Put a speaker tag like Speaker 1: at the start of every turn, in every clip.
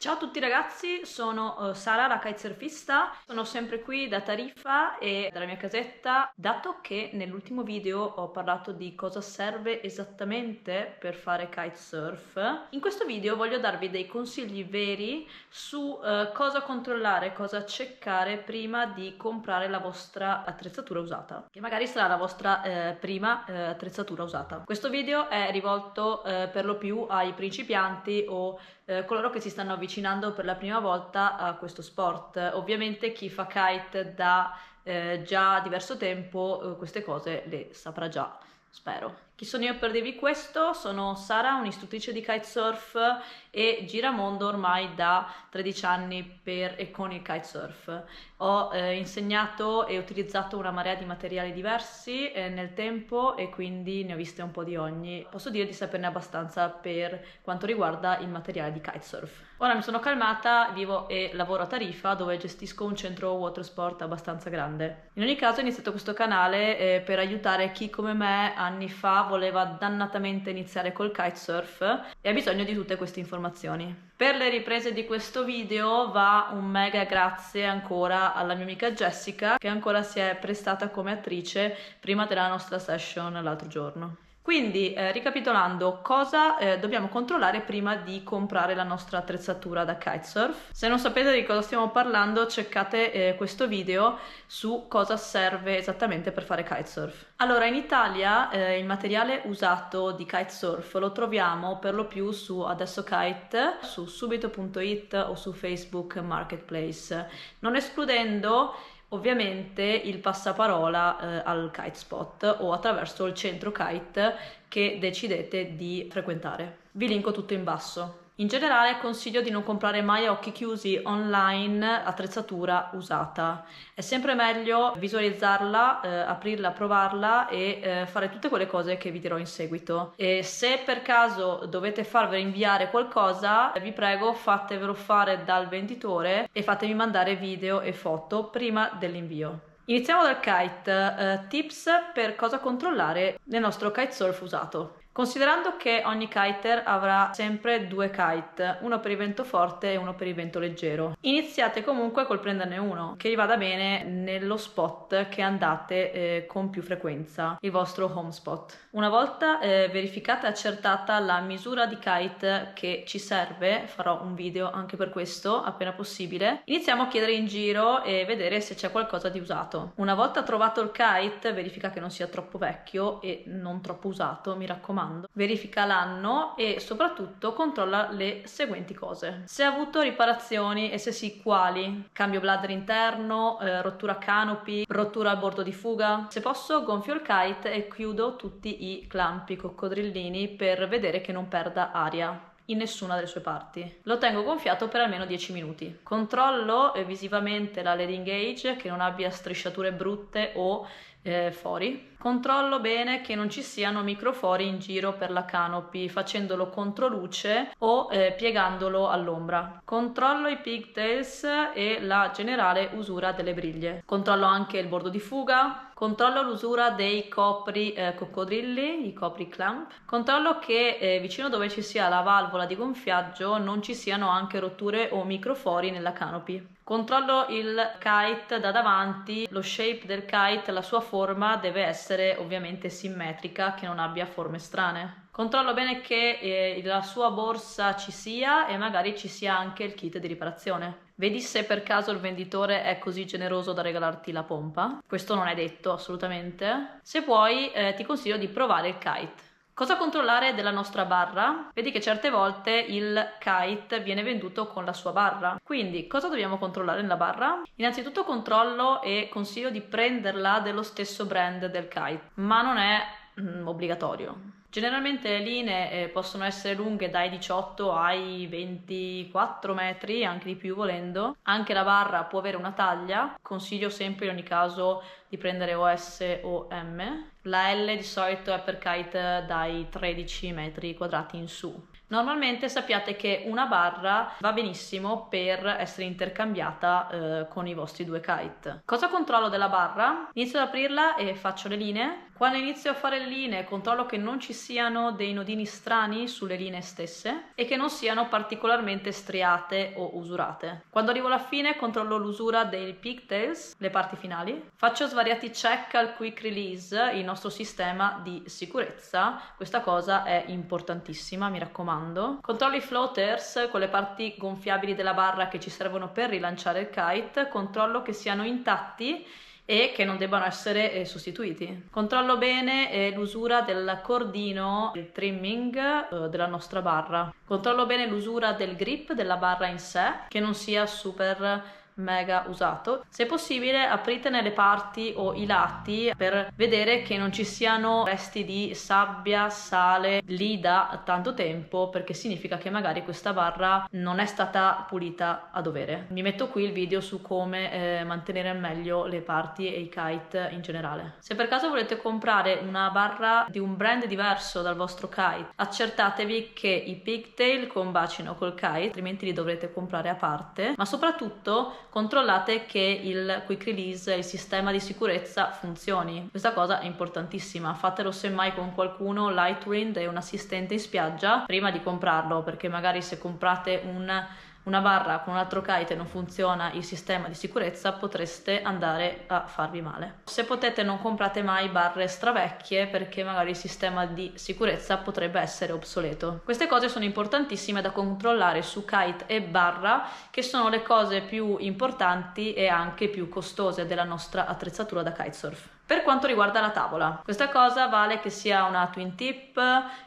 Speaker 1: Ciao a tutti ragazzi, sono Sara, la kitesurfista. Sono sempre qui da Tarifa e dalla mia casetta. Dato che nell'ultimo video ho parlato di cosa serve esattamente per fare kitesurf, in questo video voglio darvi dei consigli veri su cosa controllare, cosa checkare prima di comprare la vostra attrezzatura usata, che magari sarà la vostra prima attrezzatura usata. Questo video è rivolto per lo più ai principianti o coloro che si stanno avvicinando per la prima volta a questo sport. Ovviamente chi fa kite da già diverso tempo queste cose le saprà già, spero. Chi sono io per dirvi questo? Sono Sara, un'istruttrice di kitesurf e giramondo ormai da 13 anni per e con il kitesurf. Ho insegnato e utilizzato una marea di materiali diversi nel tempo e quindi ne ho viste un po' di ogni. Posso dire di saperne abbastanza per quanto riguarda il materiale di kitesurf. Ora mi sono calmata, vivo e lavoro a Tarifa dove gestisco un centro watersport abbastanza grande. In ogni caso ho iniziato questo canale per aiutare chi come me anni fa voleva dannatamente iniziare col kitesurf e ha bisogno di tutte queste informazioni. Per le riprese di questo video va un mega grazie ancora alla mia amica Jessica, che ancora si è prestata come attrice prima della nostra session l'altro giorno. Quindi, ricapitolando, cosa dobbiamo controllare prima di comprare la nostra attrezzatura da kitesurf? Se non sapete di cosa stiamo parlando, cercate questo video su cosa serve esattamente per fare kitesurf. Allora, in Italia il materiale usato di kitesurf lo troviamo per lo più su Adesso Kite, su subito.it o su Facebook Marketplace, non escludendo ovviamente il passaparola al kite spot o attraverso il centro kite che decidete di frequentare. Vi linko tutto in basso. In generale consiglio di non comprare mai a occhi chiusi online attrezzatura usata. È sempre meglio visualizzarla, aprirla, provarla e fare tutte quelle cose che vi dirò in seguito. E se per caso dovete farvelo inviare qualcosa, vi prego fatevelo fare dal venditore e fatemi mandare video e foto prima dell'invio. Iniziamo dal kite. Tips per cosa controllare nel nostro kitesurf usato. Considerando che ogni kiter avrà sempre due kite, uno per il vento forte e uno per il vento leggero, iniziate comunque col prenderne uno che vi vada bene nello spot che andate con più frequenza, il vostro home spot. Una volta verificata e accertata la misura di kite che ci serve, farò un video anche per questo appena possibile, iniziamo a chiedere in giro e vedere se c'è qualcosa di usato. Una volta trovato il kite, verifica che non sia troppo vecchio e non troppo usato, mi raccomando. Verifica l'anno e soprattutto controlla le seguenti cose: se ha avuto riparazioni e se sì quali, cambio bladder interno, rottura canopy, rottura al bordo di fuga. Se posso gonfio il kite e chiudo tutti i clampi coccodrillini per vedere che non perda aria in nessuna delle sue parti. Lo tengo gonfiato per almeno 10 minuti. Controllo visivamente la leading gauge che non abbia strisciature brutte o fori. Controllo bene che non ci siano microfori in giro per la canopy facendolo contro luce o piegandolo all'ombra. Controllo i pigtails e la generale usura delle briglie. Controllo anche il bordo di fuga. Controllo l'usura dei copri coccodrilli, i copri clamp. Controllo che vicino dove ci sia la valvola di gonfiaggio non ci siano anche rotture o microfori nella canopy. Controllo il kite da davanti, lo shape del kite, la sua forma deve essere ovviamente simmetrica, che non abbia forme strane. Controllo bene che la sua borsa ci sia e magari ci sia anche il kit di riparazione. Vedi se per caso il venditore è così generoso da regalarti la pompa. Questo non è detto assolutamente. Se puoi ti consiglio di provare il kite. Cosa controllare della nostra barra? Vedi che certe volte il kite viene venduto con la sua barra. Quindi cosa dobbiamo controllare nella barra? Innanzitutto controllo e consiglio di prenderla dello stesso brand del kite, ma non è obbligatorio. Generalmente le linee possono essere lunghe dai 18 ai 24 metri, anche di più volendo. Anche la barra può avere una taglia, consiglio sempre in ogni caso di prendere o S o M. La L di solito è per kite dai 13 metri quadrati in su. Normalmente sappiate che una barra va benissimo per essere intercambiata con i vostri due kite. Cosa controllo della barra? Inizio ad aprirla e faccio le linee. Quando inizio a fare le linee controllo che non ci siano dei nodini strani sulle linee stesse e che non siano particolarmente striate o usurate. Quando arrivo alla fine controllo l'usura dei pigtails, le parti finali. Faccio svariati check al quick release, il nostro sistema di sicurezza. Questa cosa è importantissima, mi raccomando. Controllo i floaters, con le parti gonfiabili della barra che ci servono per rilanciare il kite. Controllo che siano intatti e che non debbano essere sostituiti. Controllo bene l'usura del cordino, il trimming della nostra barra. Controllo bene l'usura del grip della barra in sé, che non sia super mega usato. Se possibile apritene le parti o i lati per vedere che non ci siano resti di sabbia, sale lì da tanto tempo, perché significa che magari questa barra non è stata pulita a dovere. Mi metto qui il video su come mantenere al meglio le parti e i kite in generale. Se per caso volete comprare una barra di un brand diverso dal vostro kite, accertatevi che i pigtail combacino col kite, altrimenti li dovrete comprare a parte, ma soprattutto controllate che il quick release, il sistema di sicurezza funzioni. Questa cosa è importantissima. Fatelo semmai con qualcuno, Lightwind è un assistente in spiaggia, prima di comprarlo, perché magari se comprate una barra con un altro kite e non funziona il sistema di sicurezza, potreste andare a farvi male. Se potete non comprate mai barre stravecchie, perché magari il sistema di sicurezza potrebbe essere obsoleto. Queste cose sono importantissime da controllare su kite e barra, che sono le cose più importanti e anche più costose della nostra attrezzatura da kitesurf. Per quanto riguarda la tavola, questa cosa vale che sia una twin tip,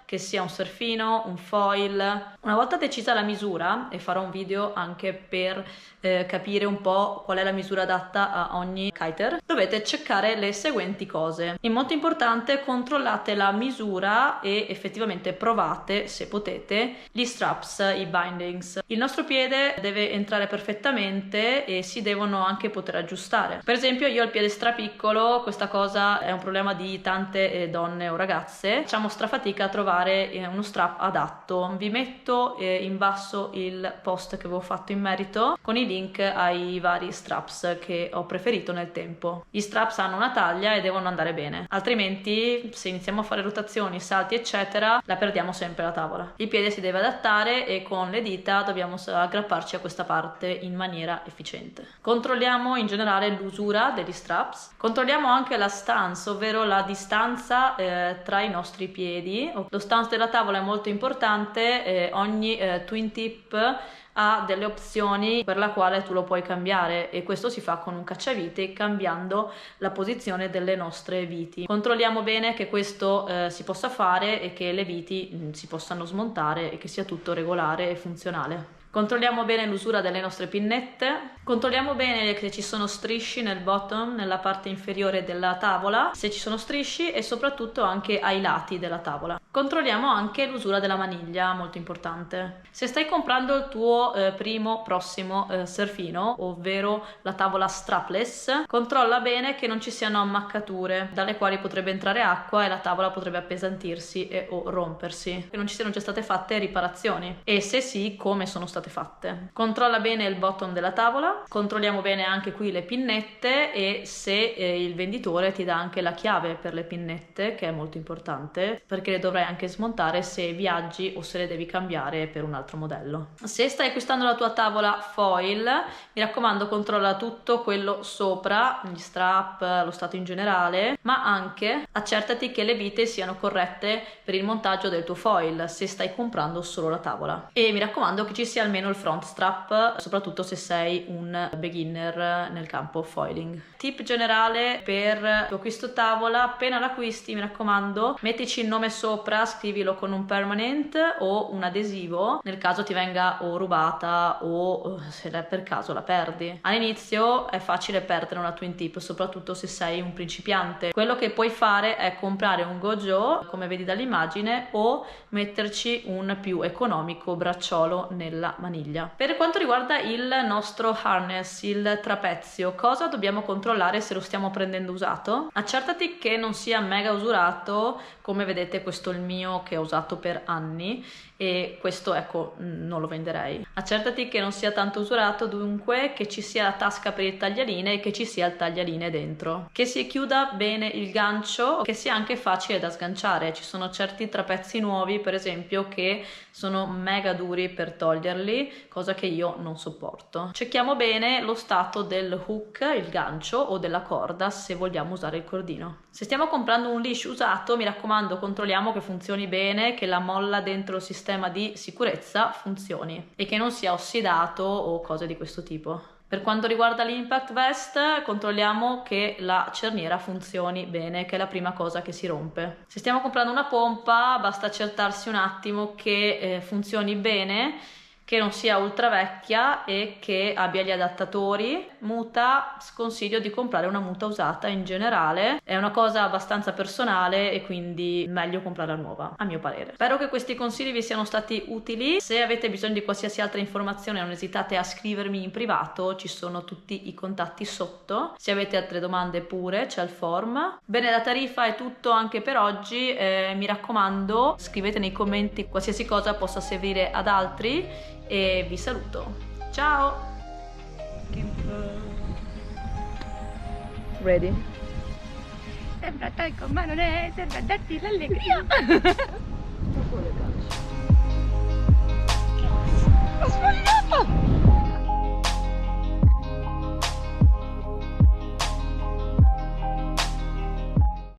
Speaker 1: che sia un surfino, un foil. Una volta decisa la misura, e farò un video anche per capire un po' qual è la misura adatta a ogni kiter, dovete checkare le seguenti cose. È molto importante, controllate la misura e effettivamente provate, se potete, gli straps, i bindings. Il nostro piede deve entrare perfettamente e si devono anche poter aggiustare. Per esempio io ho il piede strapiccolo, questa cosa è un problema di tante donne o ragazze, facciamo strafatica a trovare uno strap adatto. Vi metto in basso il post che avevo fatto in merito con i link ai vari straps che ho preferito nel tempo. Gli straps hanno una taglia e devono andare bene, altrimenti se iniziamo a fare rotazioni, salti eccetera, la perdiamo sempre la tavola. Il piede si deve adattare e con le dita dobbiamo aggrapparci a questa parte in maniera efficiente. Controlliamo in generale l'usura degli straps, controlliamo anche la stance, ovvero la distanza tra i nostri piedi. Lo stance della tavola è molto importante, ogni twin tip ha delle opzioni per la quale tu lo puoi cambiare, e questo si fa con un cacciavite cambiando la posizione delle nostre viti. Controlliamo bene che questo si possa fare e che le viti si possano smontare e che sia tutto regolare e funzionale. Controlliamo bene l'usura delle nostre pinnette, controlliamo bene che ci sono strisci nel bottom, nella parte inferiore della tavola, se ci sono strisci, e soprattutto anche ai lati della tavola. Controlliamo anche l'usura della maniglia, molto importante. Se stai comprando il tuo prossimo surfino, ovvero la tavola strapless, controlla bene che non ci siano ammaccature dalle quali potrebbe entrare acqua e la tavola potrebbe appesantirsi o rompersi, che non ci siano già state fatte riparazioni, e se sì, come sono state fatte. Controlla bene il bottom della tavola, controlliamo bene anche qui le pinnette e se il venditore ti dà anche la chiave per le pinnette, che è molto importante perché le dovrai anche smontare se viaggi o se le devi cambiare per un altro modello. Se stai acquistando la tua tavola foil, mi raccomando, controlla tutto quello sopra, gli strap, lo stato in generale, ma anche accertati che le vite siano corrette per il montaggio del tuo foil se stai comprando solo la tavola, e mi raccomando che ci sia almeno il front strap, soprattutto se sei un beginner nel campo foiling. Tip generale per il tuo acquisto tavola: appena l'acquisti, mi raccomando, mettici il nome sopra, scrivilo con un permanent o un adesivo nel caso ti venga o rubata o se per caso la perdi. All'inizio è facile perdere una twin tip, soprattutto se sei un principiante. Quello che puoi fare è comprare un Gojo, come vedi dall'immagine, o metterci un più economico bracciolo nella maniglia. Per quanto riguarda il nostro harness, il trapezio, cosa dobbiamo controllare se lo stiamo prendendo usato? Accertati che non sia mega usurato, come vedete questo è il mio che ho usato per anni e questo ecco non lo venderei. Accertati che non sia tanto usurato, dunque che ci sia la tasca per il taglialine e che ci sia il taglialine dentro, che si chiuda bene il gancio, che sia anche facile da sganciare. Ci sono certi trapezzi nuovi per esempio che sono mega duri per toglierli, cosa che io non sopporto. Cerchiamo bene lo stato del hook, il gancio o della corda se vogliamo usare il cordino. Se stiamo comprando un leash usato, mi raccomando, controlliamo che funzioni bene, che la molla dentro il sistema di sicurezza funzioni e che non sia ossidato o cose di questo tipo. Per quanto riguarda l'impact vest, controlliamo che la cerniera funzioni bene, che è la prima cosa che si rompe. Se stiamo comprando una pompa, basta accertarsi un attimo che funzioni bene, che non sia ultra vecchia e che abbia gli adattatori. Muta, sconsiglio di comprare una muta usata in generale, è una cosa abbastanza personale e quindi meglio comprarla nuova, a mio parere. Spero che questi consigli vi siano stati utili. Se avete bisogno di qualsiasi altra informazione non esitate a scrivermi in privato, ci sono tutti i contatti sotto. Se avete altre domande pure, c'è il form. Bene, da Tarifa è tutto anche per oggi, mi raccomando scrivete nei commenti qualsiasi cosa possa servire ad altri e vi saluto. Ciao! Ready?
Speaker 2: Sembra talco ma non è, sembra darti l'allegria.